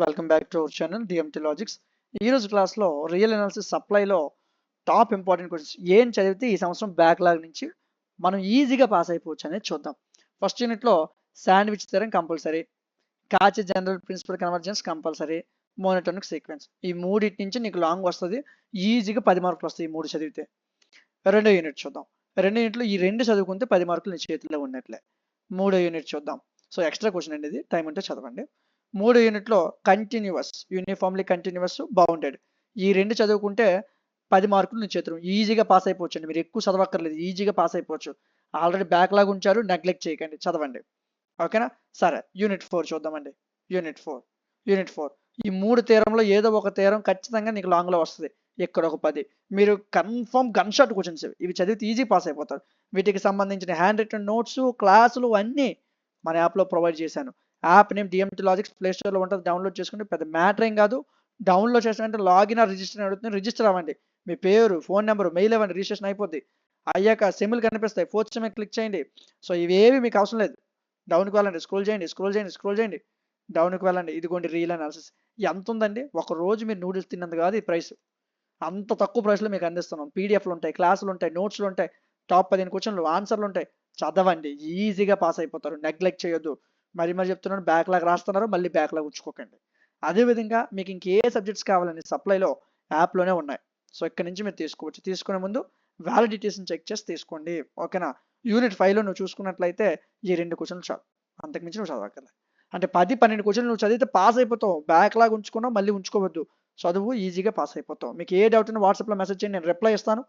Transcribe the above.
Welcome back to our channel DMT logics. ఈరోజు క్లాస్లో real analysis సప్లైలో టాప్ ఇంపార్టెంట్ క్వశ్చన్స్ ఏం చదివితే ఈ సంవత్సరం బ్యాక్లాగ్ నుంచి మనం ఈజీగా పాస్ అయిపోవచ్చు అనేది చూద్దాం. ఫస్ట్ యూనిట్లో శాండ్విచ్ థియరం కంపల్సరీ, కాచి general principal convergence compulsory, monotonic sequence. ఈ మూడింటి నుంచి నీకు లాంగ్ వస్తుంది, ఈజీగా 10 మార్కులు వస్తాయి ఈ మూడు చదివితే. రెండో యూనిట్ చూద్దాం. రెండో యూనిట్లో ఈ రెండు చదువుకుంటే 10 మార్కులు నీ చేతిలో ఉన్నట్లే. మూడో యూనిట్ చూద్దాం. సో ఎక్స్ట్రా క్వశ్చన్ అనేది, టైం ఉంటే చదవండి. మూడో యూనిట్లో కంటిన్యూస్, యూనిఫామ్లీ కంటిన్యూస్, బౌండెడ్, ఈ రెండు చదువుకుంటే 10 మార్కులు నీ చేతులు ఈజీగా పాస్ అయిపోవచ్చు అండి. మీరు ఎక్కువ చదవక్కర్లేదు, ఈజీగా పాస్ అయిపోవచ్చు. ఆల్రెడీ బ్యాక్లాగ్ ఉంచారు, నెగ్లెక్ట్ చేయకండి, చదవండి. ఓకేనా? సరే, యూనిట్ 4 చూద్దామండి. యూనిట్ ఫోర్ ఈ మూడు తీరంలో ఏదో ఒక తీరం ఖచ్చితంగా నీకు లాంగ్లో వస్తుంది. ఇక్కడ ఒక 10 మీరు కన్ఫర్మ్ గన్ షాట్ క్వశ్చన్స్ ఇవి చదివితే ఈజీ పాస్ అయిపోతారు. వీటికి సంబంధించిన హ్యాండ్ రిటన్ నోట్స్, క్లాసులు అన్నీ మన యాప్లో ప్రొవైడ్ చేశాను. App name DMT logics, play స్టోర్లో ఉంటుంది, డౌన్లోడ్ చేసుకుంటే పెద్ద మ్యాటర్ ఏం కాదు. డౌన్లోడ్ చేసినంటే లాగిన్ రిజిస్టర్ అడుగుతుంది, రిజిస్టర్ అవ్వండి. మీ పేరు, ఫోన్ నెంబర్, మెయిల్ ఇవ్వండి, రిజిస్ట్రేషన్ అయిపోద్ది. అయ్యాక సెమ్లు కనిపిస్తాయి, ఫోర్త్ సెమ్ క్లిక్ చేయండి. సో ఇవేవి మీకు అవసరం లేదు. డౌన్కి వెళ్ళండి, స్క్రోల్ చేయండి, డౌన్కి వెళ్ళండి. ఇదిగోండి రియల్ అనాలిసిస్. ఎంత ఉందండి, ఒక రోజు మీరు నూడిల్స్ తిన్నందుకు కాదు ఈ ప్రైస్. అంత తక్కువ ప్రైస్లో మీకు అందిస్తున్నాం. పీడిఎఫ్లు ఉంటాయి, క్లాసులు ఉంటాయి, నోట్స్లు ఉంటాయి, టాప్ 15 క్వశ్చన్లు, ఆన్సర్లు ఉంటాయి. చదవండి, ఈజీగా పాస్ అయిపోతారు. నెగ్లెక్ట్ చేయొద్దు. మరి చెప్తున్నాను, బ్యాక్లాగ్ రాస్తున్నారు, మళ్ళీ బ్యాక్లాగ్ ఉంచుకోకండి. అదేవిధంగా మీకు ఇంకే సబ్జెక్ట్స్ కావాలని సప్లైలో యాప్లోనే ఉన్నాయి. సో ఇక్కడ నుంచి మీరు తీసుకోవచ్చు. తీసుకునే ముందు వ్యాలిడిటీస్ని చెక్ చేసి తీసుకోండి. ఓకేనా? యూనిట్ 5లో నువ్వు చూసుకున్నట్లయితే ఈ 2 క్వశ్చన్లు చాలు, అంతకుమించి నువ్వు చదవక్కర్లేదు. అంటే 10-12 క్వశ్చన్లు నువ్వు చదివితే పాస్ అయిపోతావు. బ్యాక్లాగ్ ఉంచుకున్నావు, మళ్ళీ ఉంచుకోవద్దు. చదువు, ఈజీగా పాస్ అయిపోతావు. మీకు ఏ డౌట్ ఉన్నా వాట్సాప్లో మెసేజ్ చేయండి, నేను రిప్లై ఇస్తాను.